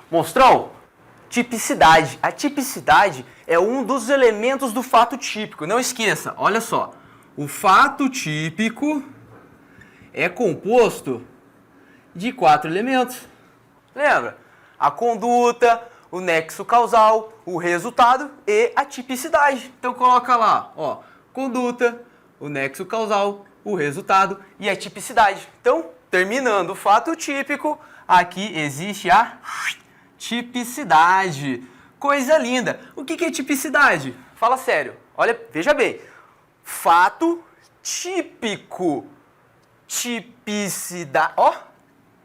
Monstrão, tipicidade. A tipicidade é um dos elementos do fato típico. Não esqueça, olha só. O fato típico é composto de 4 elementos. Lembra? A conduta, o nexo causal, o resultado e a tipicidade. Então coloca lá, ó, conduta, o nexo causal, o resultado e a tipicidade. Então, terminando o fato típico, aqui existe a tipicidade. Coisa linda. O que é tipicidade? Fala sério. Olha, veja bem. Fato típico. Tipicidade. Ó,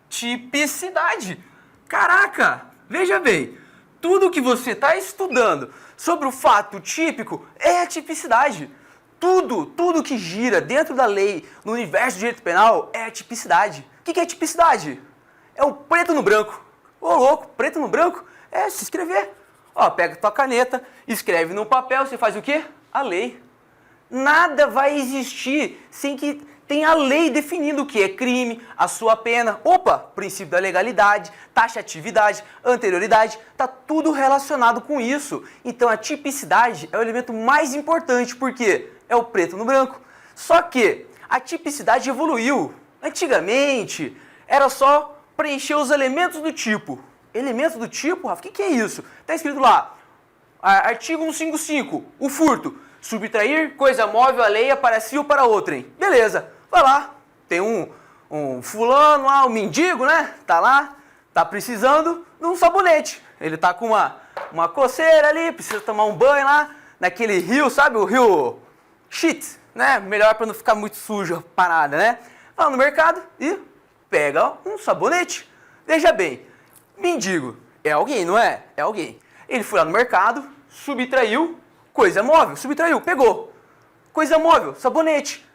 tipicidade. Caraca, veja bem. Tudo que você está estudando sobre o fato típico é a tipicidade. Tudo que gira dentro da lei, no universo do direito penal, é a tipicidade. O que é tipicidade? É o preto no branco. Ô louco, preto no branco é se escrever. Ó, pega tua caneta, escreve no papel, você faz o quê? A lei. Nada vai existir sem que tenha a lei definindo o que é crime, a sua pena. Opa, princípio da legalidade, taxatividade, anterioridade, tá tudo relacionado com isso. Então a tipicidade é o elemento mais importante, porque é o preto no branco. Só que a tipicidade evoluiu. Antigamente era só preencher os elementos do tipo. Elementos do tipo, Rafa, o que é isso? Está escrito lá, artigo 155, o furto. Subtrair coisa móvel alheia para si ou para outrem. Beleza, vai lá, tem um fulano lá, um mendigo, né? Tá lá, tá precisando de um sabonete. Ele tá com uma coceira ali, precisa tomar um banho lá, naquele rio, sabe? O rio shit, né? Melhor para não ficar muito sujo a parada, né? Vai no mercado e pega um sabonete. Veja bem, mendigo é alguém, não é? É alguém. Ele foi lá no mercado, subtraiu coisa móvel, subtraiu, pegou. Coisa móvel, sabonete.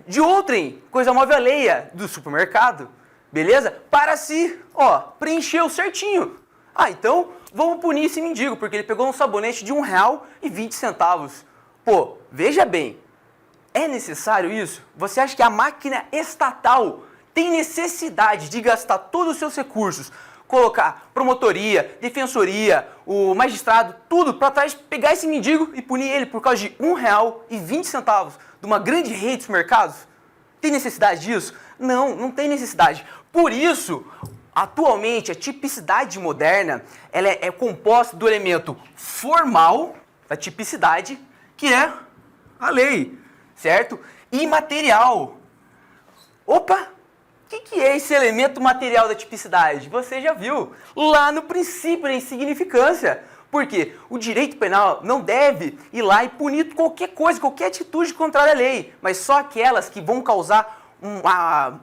De outrem, coisa móvel alheia do supermercado, beleza? Para si, ó, preencheu certinho. Ah, então vamos punir esse mendigo, porque ele pegou um sabonete de R$1,20. Pô, veja bem, é necessário isso? Você acha que a máquina estatal tem necessidade de gastar todos os seus recursos, colocar promotoria, defensoria, o magistrado, tudo para trás, pegar esse mendigo e punir ele por causa de R$1,20 de uma grande rede de supermercados? Tem necessidade disso? Não, não tem necessidade. Por isso, atualmente, a tipicidade moderna ela é composta do elemento formal da tipicidade, que é a lei, certo? E material. Opa! O que é esse elemento material da tipicidade? Você já viu lá no princípio da insignificância. Por quê? O direito penal não deve ir lá e punir qualquer coisa, qualquer atitude contrária à lei, mas só aquelas que vão causar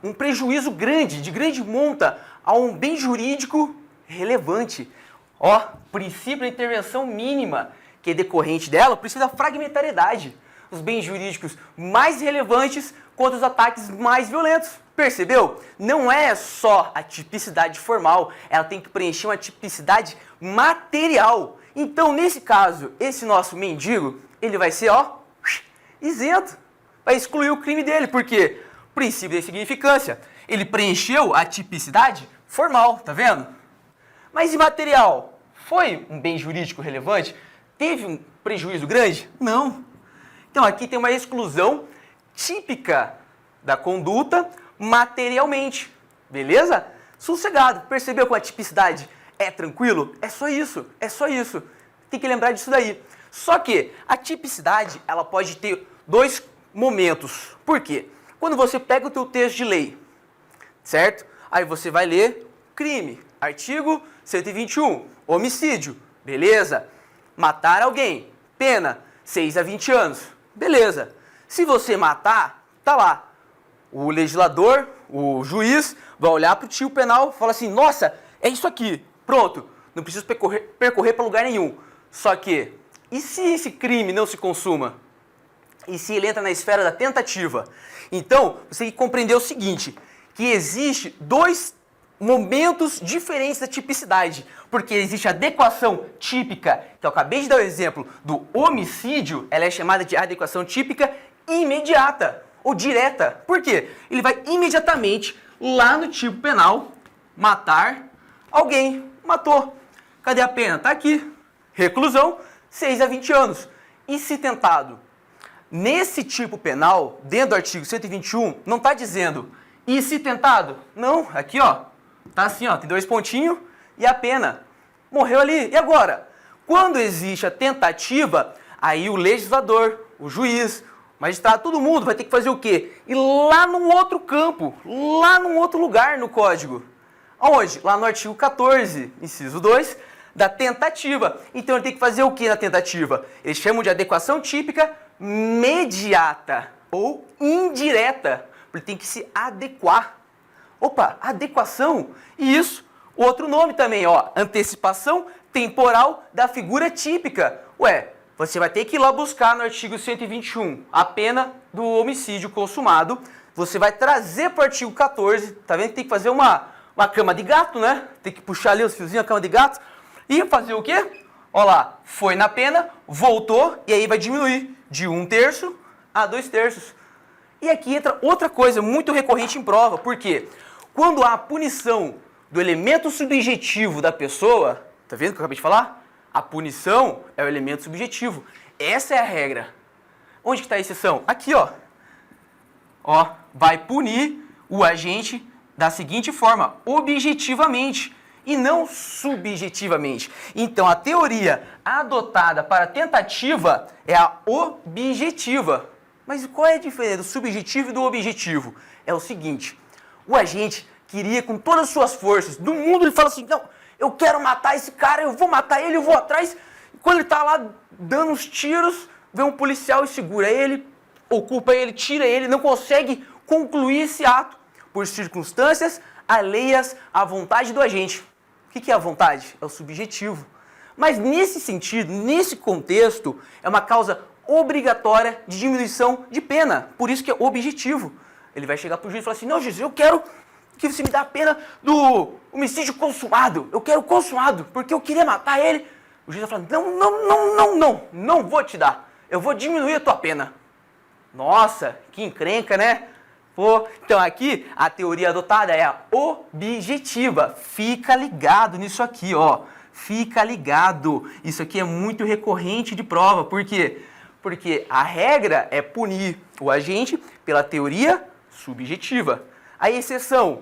um prejuízo grande, de grande monta, a um bem jurídico relevante. Ó, princípio da intervenção mínima, que é decorrente dela, o princípio da fragmentariedade. Os bens jurídicos mais relevantes contra os ataques mais violentos. Percebeu? Não é só a tipicidade formal, ela tem que preencher uma tipicidade material. Então, nesse caso, esse nosso mendigo, ele vai ser, ó, isento. Vai excluir o crime dele, porque princípio da insignificância, ele preencheu a tipicidade formal, tá vendo? Mas e material? Foi um bem jurídico relevante? Teve um prejuízo grande? Não. Então, aqui tem uma exclusão típica da conduta materialmente, beleza? Sossegado, percebeu como a tipicidade é tranquilo? É só isso, é só isso. Tem que lembrar disso daí. Só que a tipicidade, ela pode ter dois momentos. Por quê? Quando você pega o teu texto de lei, certo? Aí você vai ler crime, artigo 121, homicídio, beleza? Matar alguém, pena 6 a 20 anos, beleza. Se você matar, tá lá. O legislador, o juiz, vai olhar para o tipo penal e fala assim, nossa, é isso aqui, pronto, não preciso percorrer para lugar nenhum. Só que, e se esse crime não se consuma? E se ele entra na esfera da tentativa? Então, você tem que compreender o seguinte, que existe dois momentos diferentes da tipicidade, porque existe a adequação típica, que eu acabei de dar o exemplo do homicídio, ela é chamada de adequação típica imediata. Ou direta. Por quê? Ele vai imediatamente lá no tipo penal matar alguém. Matou. Cadê a pena? Tá aqui. Reclusão, 6 a 20 anos. E se tentado? Nesse tipo penal, dentro do artigo 121, não está dizendo e se tentado? Não, aqui ó, tá assim ó, tem 2 pontinhos e a pena. Morreu ali. E agora? Quando existe a tentativa, aí o legislador, o juiz, o magistrado, todo mundo vai ter que fazer o quê? Ir lá num outro campo, lá num outro lugar no código. Aonde? Lá no artigo 14, inciso 2, da tentativa. Então ele tem que fazer o que na tentativa? Eles chamam de adequação típica mediata ou indireta, porque tem que se adequar. Opa, adequação. E isso, outro nome também, ó, antecipação temporal da figura típica. Ué, você vai ter que ir lá buscar no artigo 121 a pena do homicídio consumado. Você vai trazer para o artigo 14, tá vendo que tem que fazer uma cama de gato, né? Tem que puxar ali os fiozinhos, a cama de gato. E fazer o quê? Olha lá, foi na pena, voltou, e aí vai diminuir de 1/3 a 2/3. E aqui entra outra coisa muito recorrente em prova. Por quê? Quando há a punição do elemento subjetivo da pessoa, tá vendo o que eu acabei de falar? A punição é o elemento subjetivo. Essa é a regra. Onde que está a exceção? Aqui, ó. Ó, vai punir o agente da seguinte forma, objetivamente e não subjetivamente. Então, a teoria adotada para a tentativa é a objetiva. Mas qual é a diferença do subjetivo e do objetivo? É o seguinte, o agente queria com todas as suas forças do mundo, ele fala assim, não, eu quero matar esse cara, eu vou matar ele, eu vou atrás. E quando ele está lá dando uns tiros, vem um policial e segura ele, ocupa ele, tira ele, não consegue concluir esse ato por circunstâncias alheias à vontade do agente. O que é a vontade? É o subjetivo. Mas nesse sentido, nesse contexto, é uma causa obrigatória de diminuição de pena. Por isso que é objetivo. Ele vai chegar para o juiz e falar assim, não, juiz, eu quero que você me dê a pena do homicídio consumado. Eu quero consumado, porque eu queria matar ele. O juiz vai falar, não vou te dar. Eu vou diminuir a tua pena. Nossa, que encrenca, né? Pô, então aqui a teoria adotada é a objetiva. Fica ligado nisso aqui, ó. Fica ligado. Isso aqui é muito recorrente de prova. Por quê? Porque a regra é punir o agente pela teoria subjetiva. A exceção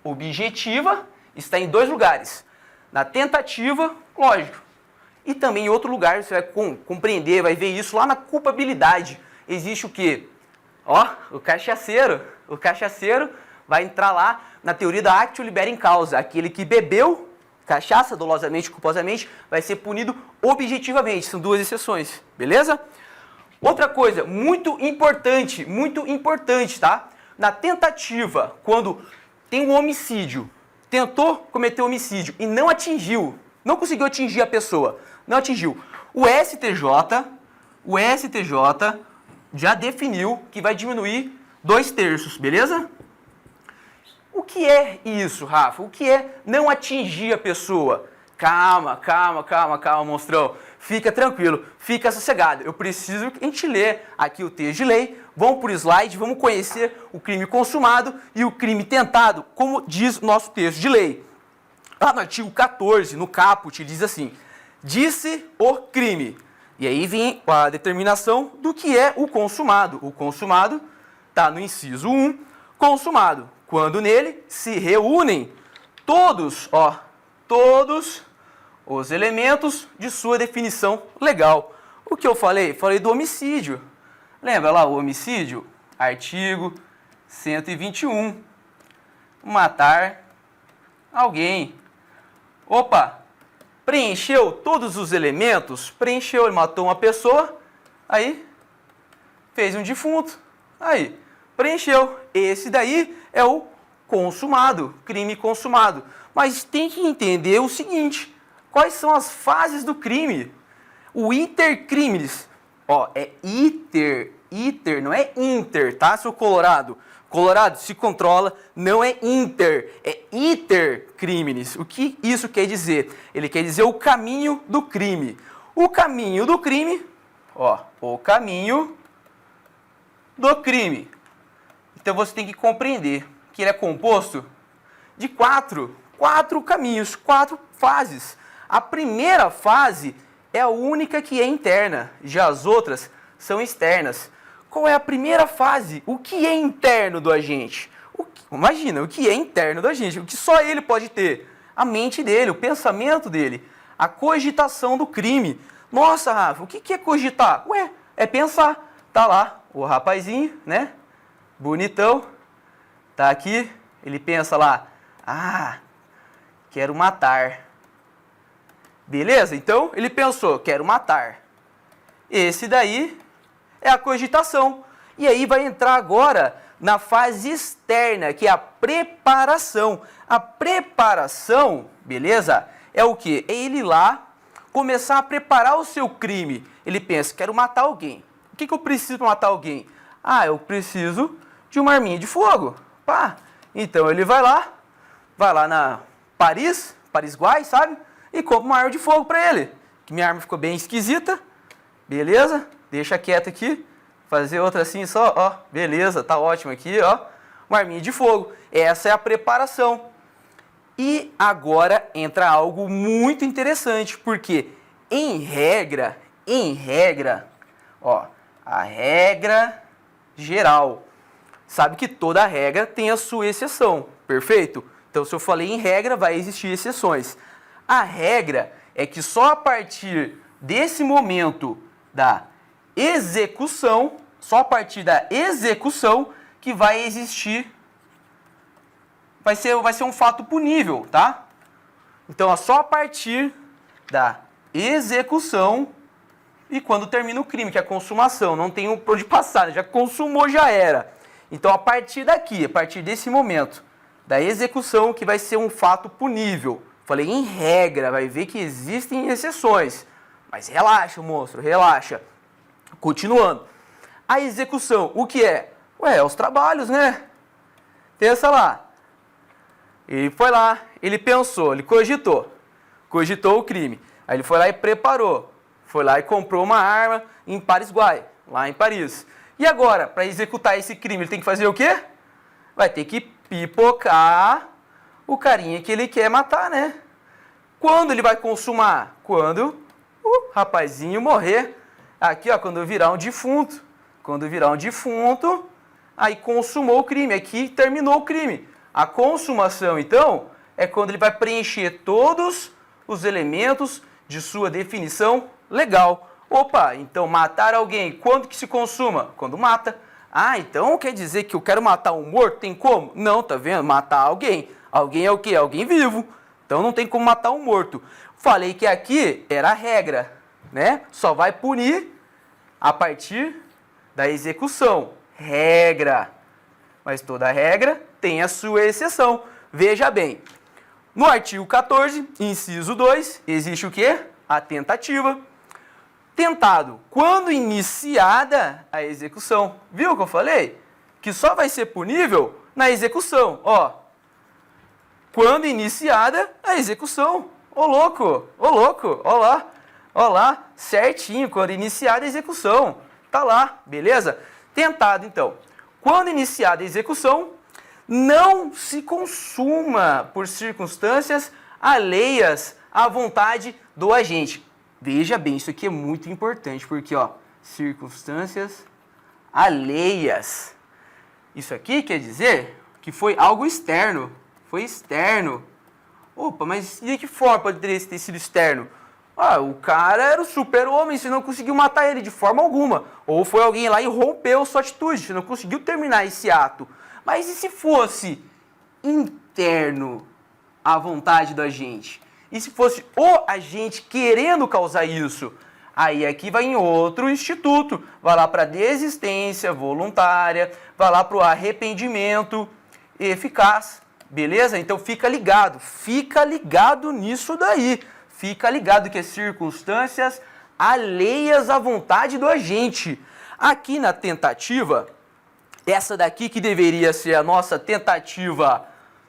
objetiva está em 2 lugares. Na tentativa, lógico. E também em outro lugar, você vai compreender, vai ver isso lá na culpabilidade. Existe o quê? Ó, o cachaceiro vai entrar lá na teoria da actio libera causa. Aquele que bebeu cachaça dolosamente, culposamente, vai ser punido objetivamente. São 2 exceções, beleza? Outra coisa muito importante, tá? Na tentativa, quando tem um homicídio, tentou cometer um homicídio e não atingiu, não conseguiu atingir a pessoa, não atingiu. O STJ já definiu que vai diminuir 2/3, beleza? O que é isso, Rafa? O que é não atingir a pessoa? Calma, monstrão. Fica tranquilo, fica sossegado. Eu preciso que a gente lê aqui o texto de lei. Vamos por slide, vamos conhecer o crime consumado e o crime tentado, como diz o nosso texto de lei. Lá no artigo 14, no caput, diz assim, disse o crime. E aí vem a determinação do que é o consumado. O consumado está no inciso 1, consumado, quando nele se reúnem todos os elementos de sua definição legal. O que eu falei? Falei do homicídio. Lembra lá o homicídio? Artigo 121. Matar alguém. Opa! Preencheu todos os elementos? Preencheu, ele matou uma pessoa, aí fez um defunto, aí preencheu. Esse daí é o consumado, crime consumado. Mas tem que entender o seguinte, quais são as fases do crime? O iter criminis, ó, é iter, não é inter, tá, seu colorado? Colorado, se controla, não é inter, é iter criminis. O que isso quer dizer? Ele quer dizer o caminho do crime. O caminho do crime, ó, o caminho do crime. Então você tem que compreender que ele é composto de quatro caminhos, 4 fases. A primeira fase é a única que é interna, já as outras são externas. Qual é a primeira fase? O que é interno do agente? Imagina, o que é interno do agente? O que só ele pode ter? A mente dele, o pensamento dele, a cogitação do crime. Nossa, Rafa, o que é cogitar? Ué, é pensar. Tá lá o rapazinho, né? Bonitão. Tá aqui, ele pensa lá, quero matar. Beleza? Então, ele pensou, quero matar. Esse daí é a cogitação. E aí vai entrar agora na fase externa, que é a preparação. A preparação, beleza? É o quê? É ele ir lá começar a preparar o seu crime. Ele pensa, quero matar alguém. O que eu preciso para matar alguém? Eu preciso de uma arminha de fogo. Pá. Então ele vai lá na Paris Guay, sabe? E compra uma arma de fogo para ele. Que minha arma ficou bem esquisita. Beleza? Deixa quieto aqui. Fazer outra assim só, ó. Beleza, tá ótimo aqui, ó. Uma arminha de fogo. Essa é a preparação. E agora entra algo muito interessante, porque em regra, ó, a regra geral. Sabe que toda regra tem a sua exceção, perfeito? Então, se eu falei em regra, vai existir exceções. A regra é que só a partir desse momento da execução, que vai existir, vai ser um fato punível, tá? Então, é só a partir da execução e quando termina o crime, que é a consumação. Não tem por onde passar, já consumou, já era. Então, a partir daqui, a partir desse momento da execução, que vai ser um fato punível. Falei em regra, vai ver que existem exceções. Mas relaxa, monstro, relaxa. Continuando. A execução, o que é? Ué, os trabalhos, né? Pensa lá. Ele foi lá, ele pensou, ele cogitou o crime. Aí ele foi lá e preparou. Foi lá e comprou uma arma em Paris Guay, lá em Paris. E agora, para executar esse crime, ele tem que fazer o quê? Vai ter que pipocar o carinha que ele quer matar, né? Quando ele vai consumar? Quando o rapazinho morrer. Aqui, ó, quando virar um defunto. Quando virar um defunto, aí consumou o crime. Aqui terminou o crime. A consumação, então, é quando ele vai preencher todos os elementos de sua definição legal. Opa, então matar alguém, quando que se consuma? Quando mata. Então quer dizer que eu quero matar um morto? Tem como? Não, tá vendo? Matar alguém. Alguém é o quê? Alguém vivo. Então não tem como matar um morto. Falei que aqui era a regra, né? Só vai punir a partir da execução. Regra. Mas toda regra tem a sua exceção. Veja bem, no artigo 14, inciso 2, existe o quê? A tentativa. Tentado, quando iniciada a execução. Viu o que eu falei? Que só vai ser punível na execução. Ó, quando iniciada a execução. Ô louco, ó lá, certinho, quando iniciada a execução. Tá lá, beleza? Tentado, então. Quando iniciada a execução, não se consuma por circunstâncias alheias à vontade do agente. Veja bem, isso aqui é muito importante, porque, ó, circunstâncias alheias. Isso aqui quer dizer que foi algo externo. Foi externo. Opa, mas de que forma poderia ter sido externo? O cara era o super-homem, você não conseguiu matar ele de forma alguma. Ou foi alguém lá e rompeu sua atitude, você não conseguiu terminar esse ato. Mas e se fosse interno à vontade do agente? E se fosse o agente querendo causar isso? Aí aqui vai em outro instituto, vai lá para desistência voluntária, vai lá para o arrependimento eficaz, beleza? Então fica ligado nisso daí. Fica ligado que é circunstâncias alheias à vontade do agente. Aqui na tentativa, essa daqui que deveria ser a nossa tentativa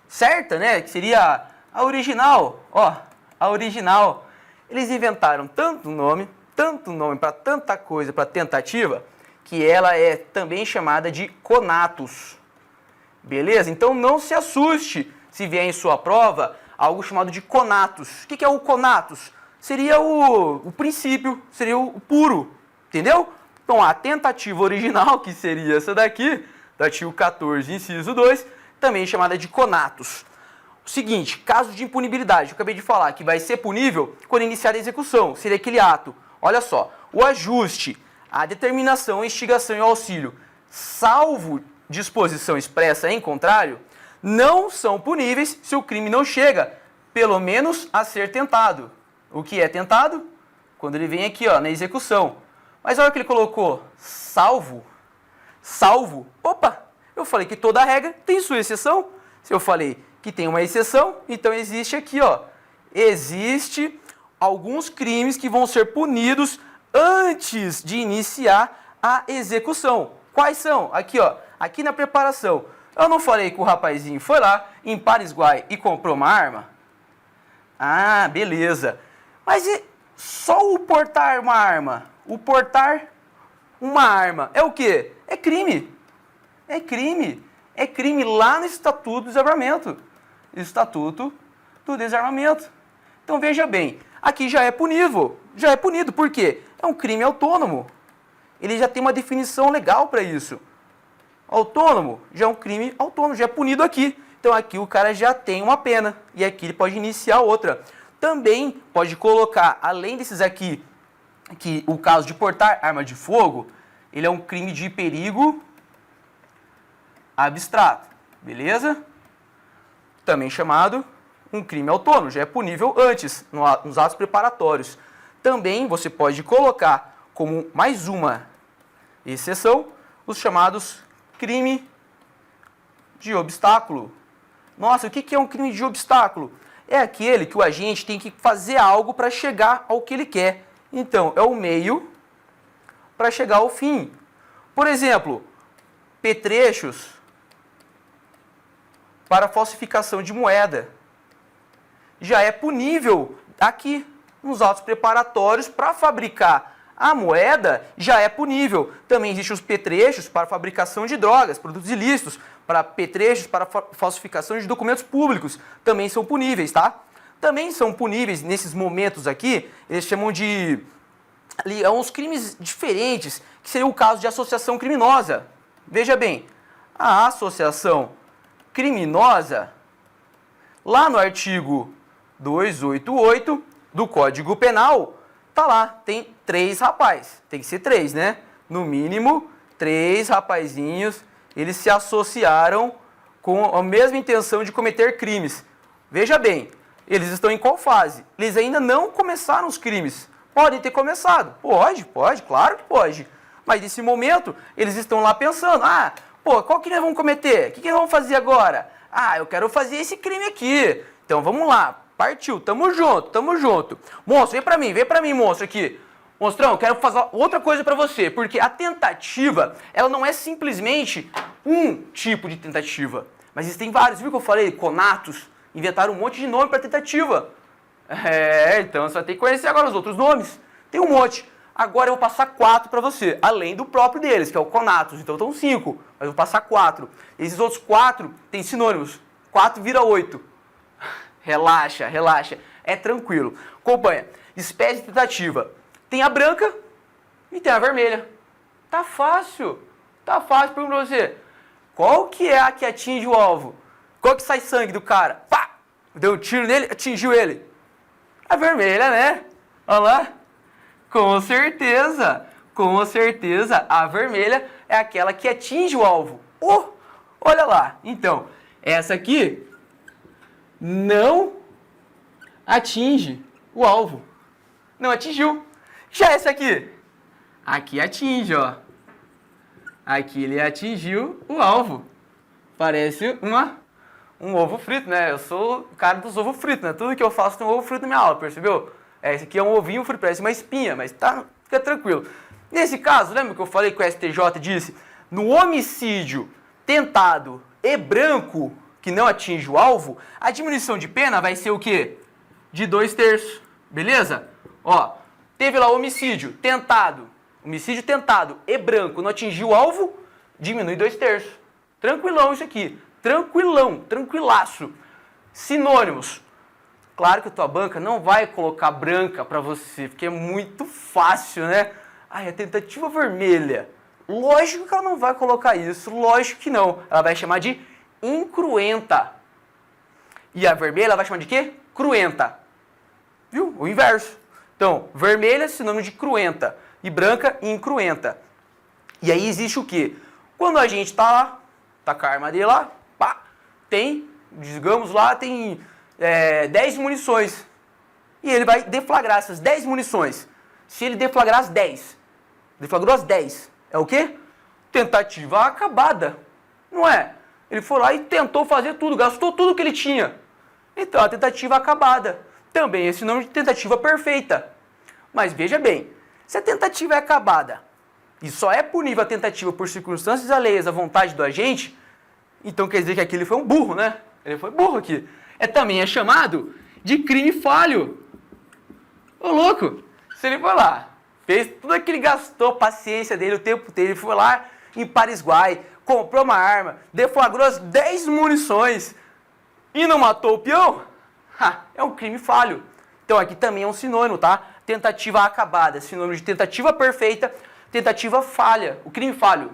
certa, né? Que seria a original, ó, a original. Eles inventaram tanto nome para tanta coisa, para tentativa, que ela é também chamada de conatus. Beleza? Então não se assuste se vier em sua prova algo chamado de conatos. O que é o conatos? Seria o princípio, seria o puro, entendeu? Então, a tentativa original, que seria essa daqui, do artigo 14, inciso 2, também chamada de conatos. O seguinte, caso de impunibilidade, eu acabei de falar que vai ser punível quando iniciar a execução, seria aquele ato. Olha só, o ajuste, a determinação, a instigação e o auxílio, salvo disposição expressa em contrário, não são puníveis se o crime não chega, pelo menos, a ser tentado. O que é tentado? Quando ele vem aqui, ó, na execução. Mas olha o que ele colocou, salvo. Salvo. Opa, eu falei que toda regra tem sua exceção. Se eu falei que tem uma exceção, então existe aqui, ó, existe alguns crimes que vão ser punidos antes de iniciar a execução. Quais são? Aqui, ó, aqui na preparação. Eu não falei que o rapazinho foi lá em Paraguai e comprou uma arma? Ah, beleza. Mas e só o portar uma arma? O portar uma arma é o quê? É crime. É crime. É crime lá no Estatuto do Desarmamento. Estatuto do Desarmamento. Então veja bem, aqui já é punível. Já é punido. Por quê? É um crime autônomo. Ele já tem uma definição legal para isso. Autônomo já é um crime autônomo, já é punido aqui. Então aqui o cara já tem uma pena. E aqui ele pode iniciar outra. Também pode colocar, além desses aqui, que o caso de portar arma de fogo, ele é um crime de perigo abstrato, beleza? Também chamado um crime autônomo, já é punível antes, nos atos preparatórios. Também você pode colocar como mais uma exceção os chamados crime de obstáculo. Nossa, o que é um crime de obstáculo? É aquele que o agente tem que fazer algo para chegar ao que ele quer. Então, é o meio para chegar ao fim. Por exemplo, petrechos para falsificação de moeda. Já é punível aqui nos autos preparatórios para fabricar a moeda, já é punível. Também existem os petrechos para fabricação de drogas, produtos ilícitos, para petrechos para falsificação de documentos públicos, também são puníveis, tá? Também são puníveis nesses momentos aqui, eles chamam de uns crimes diferentes, que seria o caso de associação criminosa. Veja bem, a associação criminosa, lá no artigo 288 do Código Penal, tá lá, tem 3 rapazes, tem que ser 3, né? No mínimo, 3 rapazinhos, eles se associaram com a mesma intenção de cometer crimes. Veja bem, eles estão em qual fase? Eles ainda não começaram os crimes. Podem ter começado? Pode, claro que pode. Mas nesse momento, eles estão lá pensando, qual que nós vamos cometer? O que nós vamos fazer agora? Eu quero fazer esse crime aqui. Então vamos lá, partiu, tamo junto. Monstro, vem pra mim, monstro, aqui. Monstrão, eu quero fazer outra coisa pra você, porque a tentativa, ela não é simplesmente um tipo de tentativa, mas existem vários, viu que eu falei? Conatos, inventaram um monte de nome pra tentativa. Então você vai ter que conhecer agora os outros nomes. Tem um monte. Agora eu vou passar 4 pra você, além do próprio deles, que é o conatos, então estão 5, mas eu vou passar 4. Esses outros 4 têm sinônimos, 4 vira 8. Relaxa, é tranquilo. Acompanha, espécie de tentativa. Tem a branca e tem a vermelha. Tá fácil. Pergunto pra você. Qual que é a que atinge o alvo? Qual que sai sangue do cara? Pá! Deu um tiro nele, atingiu ele. A vermelha, né? Olha lá. Com certeza, a vermelha é aquela que atinge o alvo. Olha lá. Então, essa aqui não atinge o alvo. Não atingiu. Já esse aqui atinge, ó. Aqui ele atingiu o alvo. Parece um ovo frito, né? Eu sou o cara dos ovos fritos, né? Tudo que eu faço tem um ovo frito na minha aula, percebeu? Esse aqui é um ovinho frito, parece uma espinha, mas fica tranquilo. Nesse caso, lembra que eu falei que o STJ disse? No homicídio tentado e branco, que não atinge o alvo, a diminuição de pena vai ser o quê? De 2/3, beleza? Ó, teve lá homicídio tentado e branco, não atingiu o alvo, diminui 2/3. Tranquilão isso aqui, tranquilaço. Sinônimos, Claro que a tua banca não vai colocar branca para você, porque é muito fácil, né? Ai, a tentativa vermelha. Lógico que ela não vai colocar isso, lógico que não. Ela vai chamar de incruenta. E a vermelha ela vai chamar de quê? Cruenta. Viu? O inverso. Então, vermelha é sinônimo de cruenta e branca, incruenta. E aí existe o quê? Quando a gente tá lá, tá com a arma dele lá, pá, tem, digamos lá, tem 10 munições. E ele vai deflagrar essas 10 munições. Se ele deflagrar as 10, deflagrou as 10, é o quê? Tentativa acabada. Não é? Ele foi lá e tentou fazer tudo, gastou tudo que ele tinha. Então, a tentativa acabada. Também esse nome de tentativa perfeita. Mas veja bem, se a tentativa é acabada e só é punível a tentativa por circunstâncias alheias à vontade do agente, então quer dizer que aqui ele foi um burro, né? Ele foi burro aqui. Também é chamado de crime falho. Ô louco, se ele foi lá, fez tudo aquilo, gastou a paciência dele, o tempo dele, ele foi lá em Paraguai, comprou uma arma, deflagrou as 10 munições e não matou o peão, é um crime falho. Então aqui também é um sinônimo, tá? Tentativa acabada, sinônimo de tentativa perfeita, tentativa falha, o crime falho.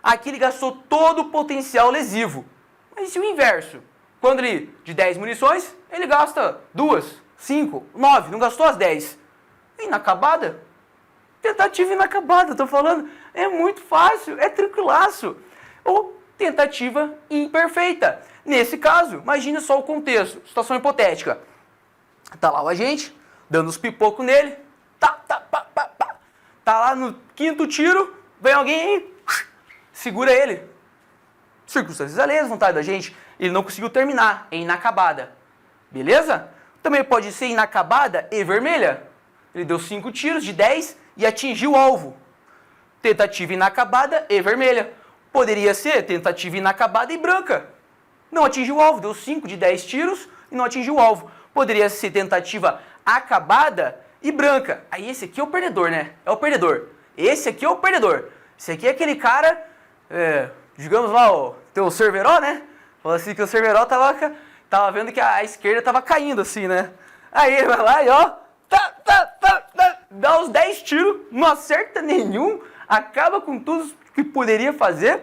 Aqui ele gastou todo o potencial lesivo. Mas e o inverso? Quando ele, de 10 munições, ele gasta 2, 5, 9, não gastou as 10. Inacabada? Tentativa inacabada, tô falando. É muito fácil, é tranquilaço. Ou tentativa imperfeita. Nesse caso, imagine só o contexto, situação hipotética. Tá lá o agente, dando os pipocos nele. Tá lá no 5º tiro, vem alguém e segura ele. Circunstâncias alheias, vontade da gente. Ele não conseguiu terminar, é inacabada. Beleza? Também pode ser inacabada e vermelha. Ele deu 5 tiros de 10 e atingiu o alvo. Tentativa inacabada e vermelha. Poderia ser tentativa inacabada e branca. Não atingiu o alvo, deu 5 de 10 tiros e não atingiu o alvo. Poderia ser tentativa acabada e branca. Aí esse aqui é o perdedor, né? É o perdedor. Esse aqui é o perdedor. Esse aqui é aquele cara, digamos lá, o teu Cerveró, né? Falou assim que o Cerveró tava vendo que a esquerda tava caindo assim, né? Aí ele vai lá e ó, dá os 10 tiros, não acerta nenhum, acaba com tudo que poderia fazer,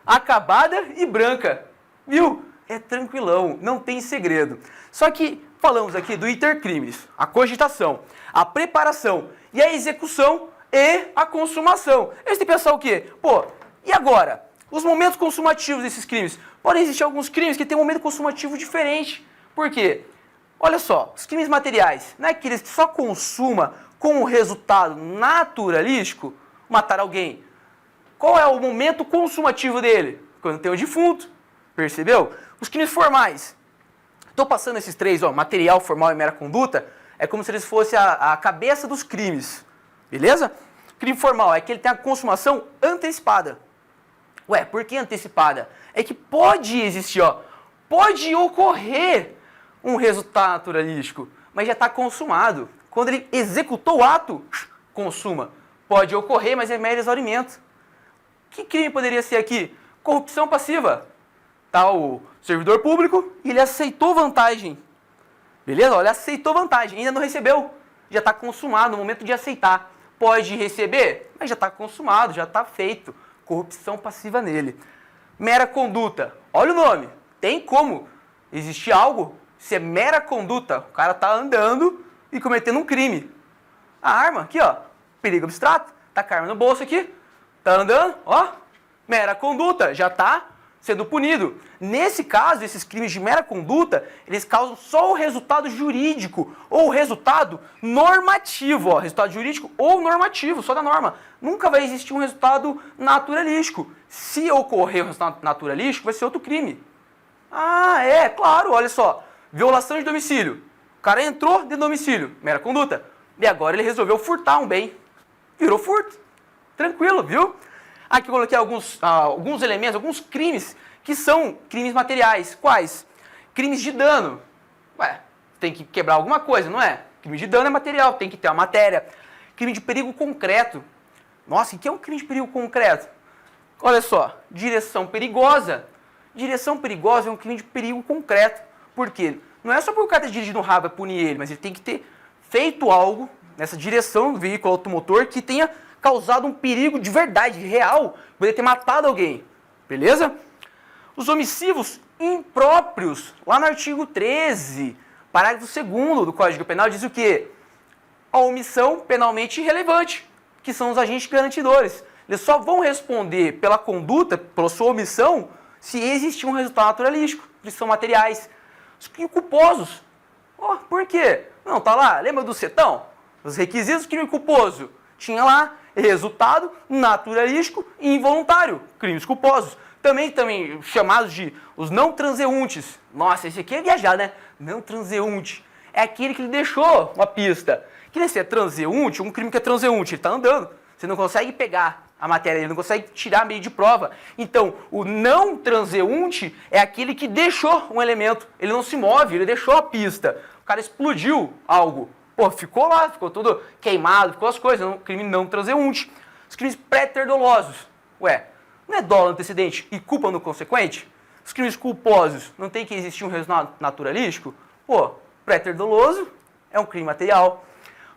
acabada e branca. Viu? É tranquilão, não tem segredo. Só que falamos aqui do intercrimes, a cogitação, a preparação e a execução e a consumação. Aí você tem que pensar o quê? Pô, e agora? Os momentos consumativos desses crimes. Podem existir alguns crimes que têm um momento consumativo diferente. Por quê? Olha só, os crimes materiais, não é aqueles que só consuma com o resultado naturalístico, matar alguém. Qual é o momento consumativo dele? Quando tem o defunto, percebeu? Os crimes formais. Estou passando esses três, ó, material, formal e mera conduta, é como se eles fossem a cabeça dos crimes, beleza? Crime formal é que ele tem a consumação antecipada. Ué, por que antecipada? É que pode existir, ó, pode ocorrer um resultado naturalístico, mas já está consumado. Quando ele executou o ato, consuma. Pode ocorrer, mas é mero exaurimento. Que crime poderia ser aqui? Corrupção passiva. Tá o servidor público e ele aceitou vantagem. Beleza? Olha, aceitou vantagem, ainda não recebeu. Já está consumado no momento de aceitar. Pode receber, mas já está consumado, já está feito. Corrupção passiva nele. Mera conduta. Olha o nome. Tem como existir algo se é mera conduta. O cara está andando e cometendo um crime. A arma, aqui ó, perigo abstrato. Tá com a arma no bolso aqui. Tá andando, ó. Mera conduta, já está sendo punido. Nesse caso, esses crimes de mera conduta, eles causam só o resultado jurídico ou o resultado normativo, ó, resultado jurídico ou normativo, só da norma. Nunca vai existir um resultado naturalístico. Se ocorrer um resultado naturalístico, vai ser outro crime. Ah, é, claro, olha só. Violação de domicílio. O cara entrou de domicílio, mera conduta. E agora ele resolveu furtar um bem. Virou furto. Tranquilo, viu? Aqui eu coloquei alguns elementos, alguns crimes que são crimes materiais. Quais? Crimes de dano. Ué, tem que quebrar alguma coisa, não é? Crime de dano é material, tem que ter uma matéria. Crime de perigo concreto. Nossa, o que é um crime de perigo concreto? Olha só, direção perigosa. Direção perigosa é um crime de perigo concreto. Por quê? não é só porque o cara está dirigindo um rabo vai punir ele, mas ele tem que ter feito algo nessa direção do veículo automotor que tenha causado um perigo de verdade, real, poder ter matado alguém, beleza? Os omissivos impróprios, lá no artigo 13, parágrafo 2º do Código Penal, diz o quê? A omissão penalmente irrelevante, que são os agentes garantidores. Eles só vão responder pela conduta, pela sua omissão, se existir um resultado naturalístico, eles são materiais. Os crimes culposos, por quê? Não, tá lá, lembra do cetão? Os requisitos do crime culposo. Tinha lá resultado naturalístico e involuntário, crimes culposos. Também chamados de os não transeuntes. Nossa, esse aqui é viajar, né? Não transeunte. É aquele que ele deixou uma pista. Que se é transeunte, um crime que é transeunte, ele está andando. Você não consegue pegar a matéria, ele não consegue tirar meio de prova. Então, o não transeunte é aquele que deixou um elemento. Ele não se move, ele deixou a pista. O cara explodiu algo. Pô, ficou lá, ficou tudo queimado, ficou as coisas. Um crime não transeunte. Os crimes pré-terdolosos. Ué, não é dolo antecedente e culpa no consequente? Os crimes culposos não tem que existir um resultado naturalístico? Pô, pré-terdoloso é um crime material.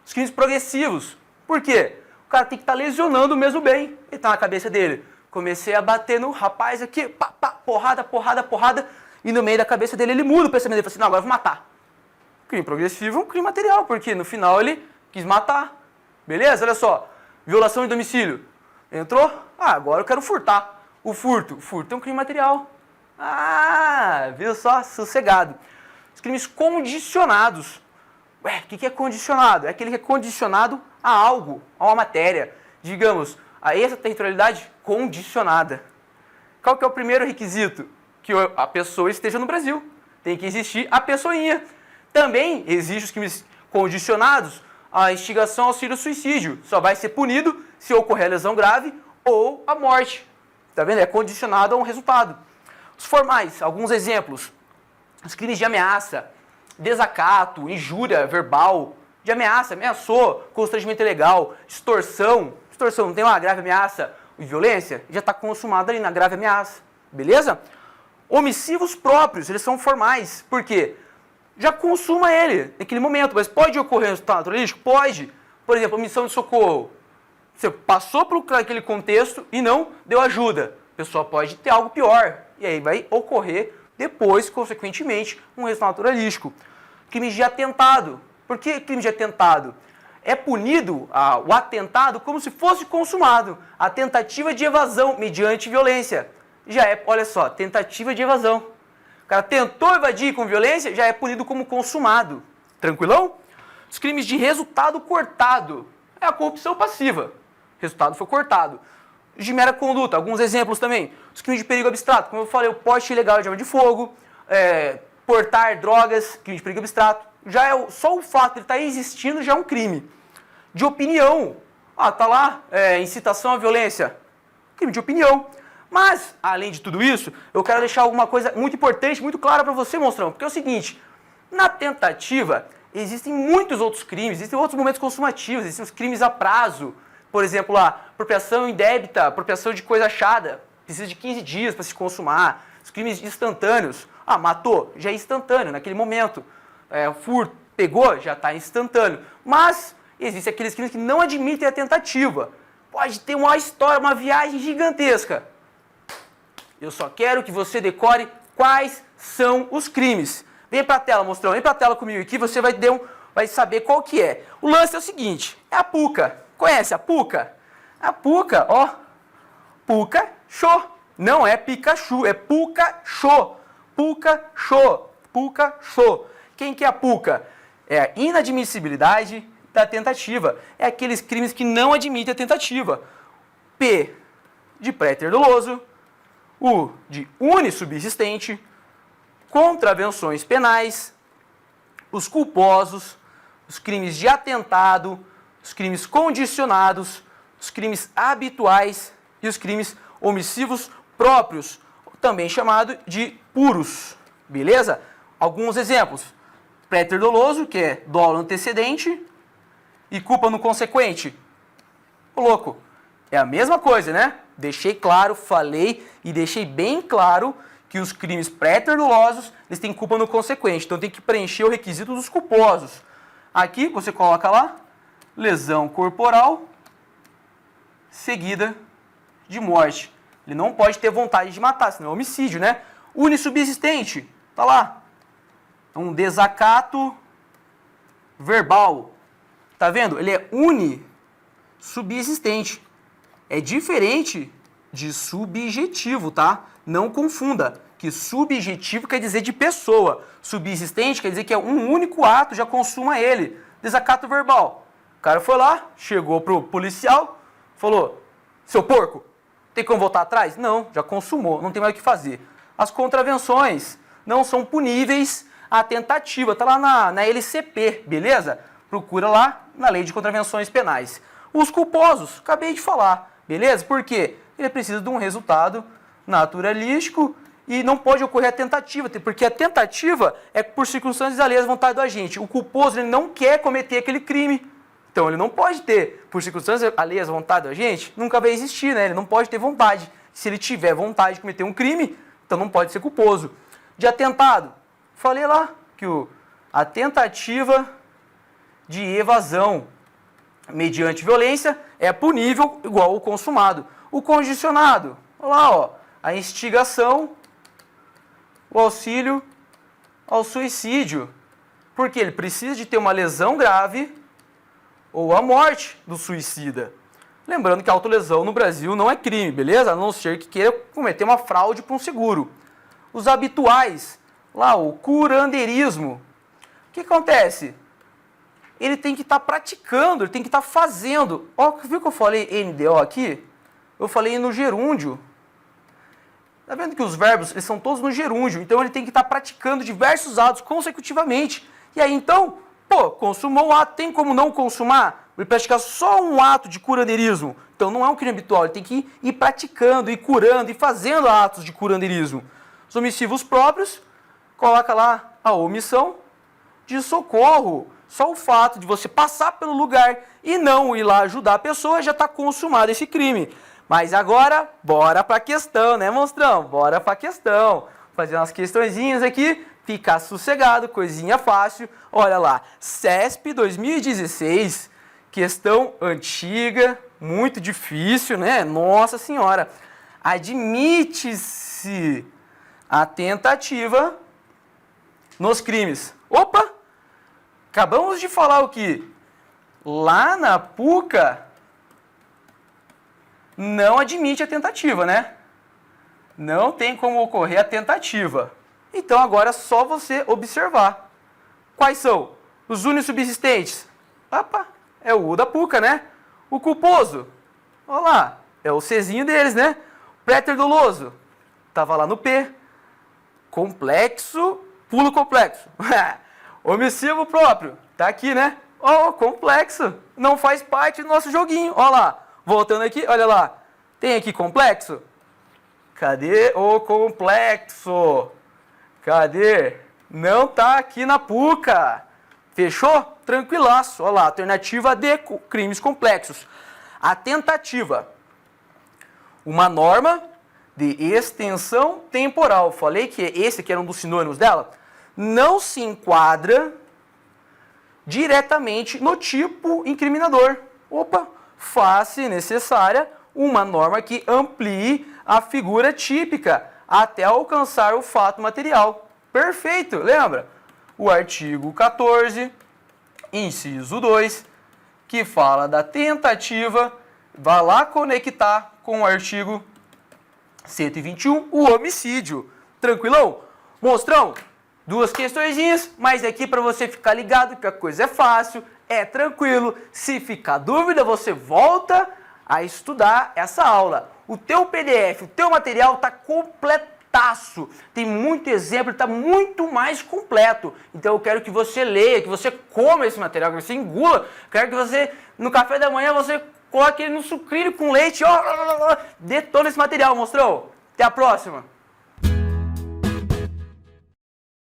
Os crimes progressivos. Por quê? O cara tem que estar lesionando o mesmo bem. Ele está na cabeça dele. Comecei a bater no rapaz aqui, pá, pá, porrada, porrada, porrada. E no meio da cabeça dele ele muda o pensamento dele. Fala assim, não, agora eu vou matar. Crime progressivo é um crime material, porque no final ele quis matar. Beleza? Olha só. Violação de domicílio. Entrou? Agora eu quero furtar. O furto é um crime material. Viu só? Sossegado. Os crimes condicionados. Ué, o que é condicionado? É aquele que é condicionado a algo, a uma matéria. Digamos, a extraterritorialidade condicionada. Qual que é o primeiro requisito? Que a pessoa esteja no Brasil. Tem que existir a pessoinha. Também existem os crimes condicionados à instigação ao auxílio-suicídio. Só vai ser punido se ocorrer a lesão grave ou a morte. Tá vendo? É condicionado a um resultado. Os formais, alguns exemplos. Os crimes de ameaça, desacato, injúria verbal, de ameaça, ameaçou, constrangimento ilegal, extorsão, não tem uma grave ameaça e violência, já está consumado ali na grave ameaça, beleza? Omissivos próprios, eles são formais, por quê? Já consuma ele naquele momento, mas pode ocorrer resultado naturalístico? Pode. Por exemplo, omissão de socorro. Você passou por aquele contexto e não deu ajuda. A pessoa pode ter algo pior, e aí vai ocorrer depois, consequentemente, um resultado naturalístico. Crime de atentado. Por que crime de atentado? É punido o atentado como se fosse consumado. A tentativa de evasão mediante violência. Já é, olha só, tentativa de evasão. O cara tentou evadir com violência, já é punido como consumado. Tranquilão? Os crimes de resultado cortado. É a corrupção passiva. Resultado foi cortado. De mera conduta, alguns exemplos também. Os crimes de perigo abstrato, como eu falei, o porte ilegal de arma de fogo, portar drogas, crime de perigo abstrato. Já é só o fato de ele estar existindo já é um crime. De opinião, tá lá, incitação à violência, crime de opinião. Mas, além de tudo isso, eu quero deixar alguma coisa muito importante, muito clara para você, monstrão, porque é o seguinte, na tentativa, existem muitos outros crimes, existem outros momentos consumativos, existem os crimes a prazo, por exemplo, apropriação indébita, apropriação de coisa achada, precisa de 15 dias para se consumar, os crimes instantâneos, matou, já é instantâneo naquele momento, furto, pegou, já está instantâneo, mas existem aqueles crimes que não admitem a tentativa, pode ter uma história, uma viagem gigantesca. Eu só quero que você decore quais são os crimes. Vem para a tela, mostrão. Vem para a tela comigo aqui, você vai saber qual que é. O lance é o seguinte, é a PUCA. Conhece a PUCA? A PUCA, Puca-Xô. Não é Pikachu, é Puca-Xô. Puca-Xô. Quem que é a PUCA? É a inadmissibilidade da tentativa. É aqueles crimes que não admitem a tentativa. P de pré-terdoloso. U de unissubsistente, contravenções penais, os culposos, os crimes de atentado, os crimes condicionados, os crimes habituais e os crimes omissivos próprios, também chamado de puros, beleza? Alguns exemplos, pré-terdoloso, que é dolo antecedente, e culpa no consequente. Ô louco, é a mesma coisa, né? Deixei claro, falei e deixei bem claro que os crimes pré-terdulosos, eles têm culpa no consequente. Então tem que preencher o requisito dos culposos. Aqui você coloca lá, lesão corporal seguida de morte. Ele não pode ter vontade de matar, senão é homicídio, né? Unissubsistente, tá lá. Um desacato verbal. Tá vendo? Ele é unissubsistente. É diferente de subjetivo, tá? Não confunda, que subjetivo quer dizer de pessoa. Subsistente quer dizer que é um único ato, já consuma ele. Desacato verbal. O cara foi lá, chegou pro policial, falou, seu porco, tem como voltar atrás? Não, já consumou, não tem mais o que fazer. As contravenções não são puníveis à tentativa, tá lá na LCP, beleza? Procura lá na Lei de Contravenções Penais. Os culposos, acabei de falar, beleza? Por quê? Ele precisa de um resultado naturalístico e não pode ocorrer a tentativa, porque a tentativa é por circunstâncias alheias à vontade do agente. O culposo ele não quer cometer aquele crime, então ele não pode ter, por circunstâncias alheias à vontade do agente, nunca vai existir, né? Ele não pode ter vontade. Se ele tiver vontade de cometer um crime, então não pode ser culposo. De atentado, falei lá que a tentativa de evasão mediante violência é punível igual ao consumado. O condicionado, olha lá, ó, a instigação, o auxílio ao suicídio, porque ele precisa de ter uma lesão grave ou a morte do suicida. Lembrando que a autolesão no Brasil não é crime, beleza? A não ser que queira cometer uma fraude para um seguro. Os habituais, lá o curandeirismo. O que acontece? Ele tem que estar praticando, ele tem que estar fazendo. Ó, viu que eu falei NDO aqui? Eu falei no gerúndio. Tá vendo que os verbos eles são todos no gerúndio, então ele tem que estar praticando diversos atos consecutivamente. E aí então, pô, consumou um ato, tem como não consumar? Ele praticar só um ato de curandeirismo. Então não é um crime habitual, ele tem que ir praticando, ir curando, ir fazendo atos de curandeirismo. Os omissivos próprios, coloca lá a omissão de socorro. Só o fato de você passar pelo lugar e não ir lá ajudar a pessoa já está consumado esse crime. Mas agora, bora para a questão, né, monstrão? Bora para a questão. Fazer umas questõezinhas aqui, ficar sossegado, coisinha fácil. Olha lá, CESP 2016, questão antiga, muito difícil, né? Nossa Senhora. Admite-se a tentativa nos crimes. Opa! Acabamos de falar o que? Lá na PUCA não admite a tentativa, né? Não tem como ocorrer a tentativa. Então agora é só você observar. Quais são? Os unissubsistentes. Opa, é o U da PUCA, né? O culposo. Olha lá, é o Czinho deles, né? Pré-terduloso. Tava lá no P. Complexo, pulo complexo. Omissivo próprio. Tá aqui, né? Ó, complexo. Não faz parte do nosso joguinho. Olha lá. Voltando aqui, olha lá. Tem aqui complexo? Cadê o complexo? Cadê? Não tá aqui na PUCA. Fechou? Tranquilaço. Olha lá, alternativa D, crimes complexos. A tentativa. Uma norma de extensão temporal. Falei que esse aqui era um dos sinônimos dela. Não se enquadra diretamente no tipo incriminador. Opa, faz-se necessária uma norma que amplie a figura típica até alcançar o fato material. Perfeito, lembra? O artigo 14, inciso 2, que fala da tentativa, vai lá conectar com o artigo 121, o homicídio. Tranquilão? Monstrão? Duas questõezinhas, mas aqui para você ficar ligado que a coisa é fácil, é tranquilo. Se ficar dúvida, você volta a estudar essa aula. O teu PDF, o teu material está completaço. Tem muito exemplo, está muito mais completo. Então eu quero que você leia, que você coma esse material, que você engula. Quero que você, no café da manhã, você coloque ele no sucrilho com leite. Ó, detona esse material, mostrou? Até a próxima.